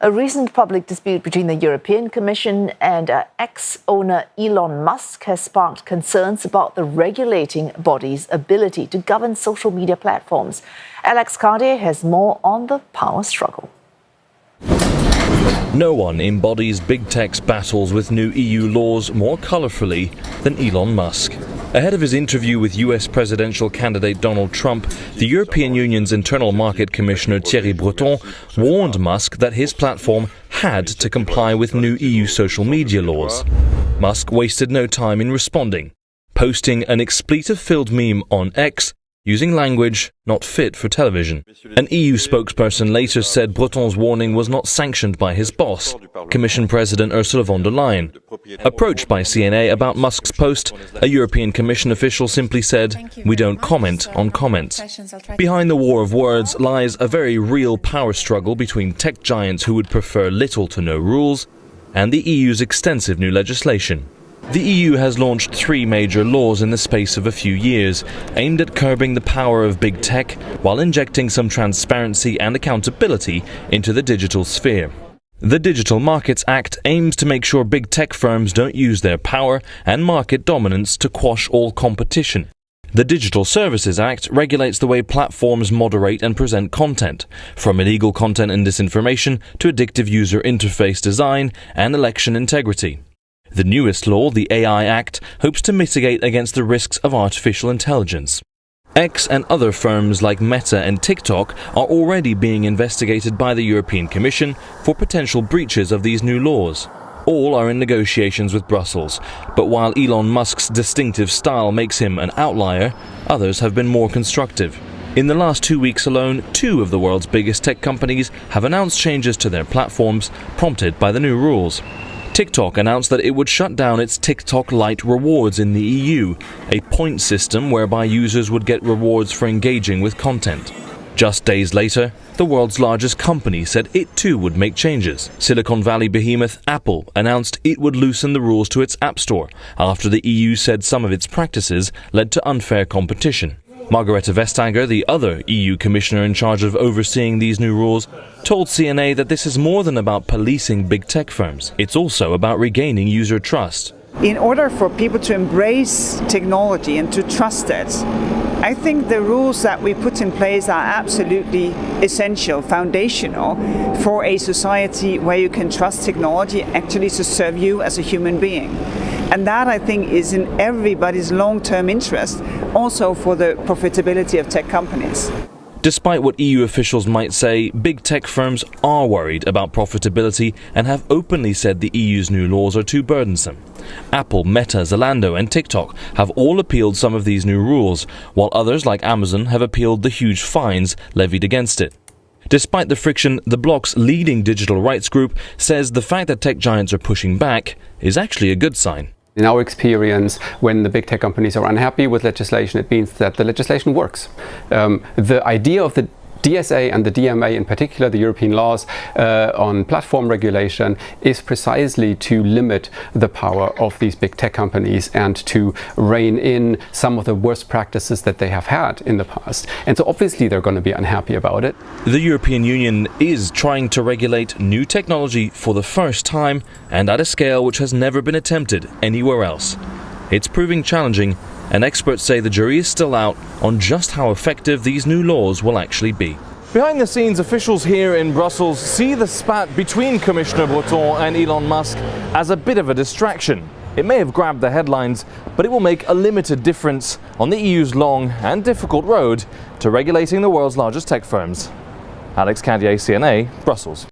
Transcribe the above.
A recent public dispute between the European Commission and ex-owner Elon Musk has sparked concerns about the regulating body's ability to govern social media platforms. Alex Cartier has more on the power struggle. No one embodies big tech's battles with new EU laws more colourfully than Elon Musk. Ahead of his interview with US presidential candidate Donald Trump, the European Union's Internal Market Commissioner Thierry Breton warned Musk that his platform had to comply with new EU social media laws. Musk wasted no time in responding, posting an expletive-filled meme on X using language not fit for television. An EU spokesperson later said Breton's warning was not sanctioned by his boss, Commission President Ursula von der Leyen. Approached by CNA about Musk's post, a European Commission official simply said, "We don't comment on comments." Behind the war of words lies a very real power struggle between tech giants who would prefer little to no rules and the EU's extensive new legislation. The EU has launched 3 major laws in the space of a few years, aimed at curbing the power of big tech while injecting some transparency and accountability into the digital sphere. The Digital Markets Act aims to make sure big tech firms don't use their power and market dominance to quash all competition. The Digital Services Act regulates the way platforms moderate and present content, from illegal content and disinformation to addictive user interface design and election integrity. The newest law, the AI Act, hopes to mitigate against the risks of artificial intelligence. X and other firms like Meta and TikTok are already being investigated by the European Commission for potential breaches of these new laws. All are in negotiations with Brussels, but while Elon Musk's distinctive style makes him an outlier, others have been more constructive. In the last 2 weeks alone, 2 of the world's biggest tech companies have announced changes to their platforms, prompted by the new rules. TikTok announced that it would shut down its TikTok Lite rewards in the EU, a point system whereby users would get rewards for engaging with content. Just days later, the world's largest company said it too would make changes. Silicon Valley behemoth Apple announced it would loosen the rules to its App Store after the EU said some of its practices led to unfair competition. Margrethe Vestager, the other EU commissioner in charge of overseeing these new rules, told CNA that this is more than about policing big tech firms. It's also about regaining user trust. In order for people to embrace technology and to trust it, I think the rules that we put in place are absolutely essential, foundational for a society where you can trust technology actually to serve you as a human being. And that, I think, is in everybody's long-term interest, also for the profitability of tech companies. Despite what EU officials might say, big tech firms are worried about profitability and have openly said the EU's new laws are too burdensome. Apple, Meta, Zalando and TikTok have all appealed some of these new rules, while others like Amazon have appealed the huge fines levied against it. Despite the friction, the bloc's leading digital rights group says the fact that tech giants are pushing back is actually a good sign. In our experience, when the big tech companies are unhappy with legislation, it means that the legislation works. The idea of the DSA and the DMA in particular, the European laws on platform regulation, is precisely to limit the power of these big tech companies and to rein in some of the worst practices that they have had in the past. And so obviously they're going to be unhappy about it. The European Union is trying to regulate new technology for the first time and at a scale which has never been attempted anywhere else. It's proving challenging, and experts say the jury is still out on just how effective these new laws will actually be. Behind the scenes, officials here in Brussels see the spat between Commissioner Breton and Elon Musk as a bit of a distraction. It may have grabbed the headlines, but it will make a limited difference on the EU's long and difficult road to regulating the world's largest tech firms. Alex Cartier, CNA, Brussels.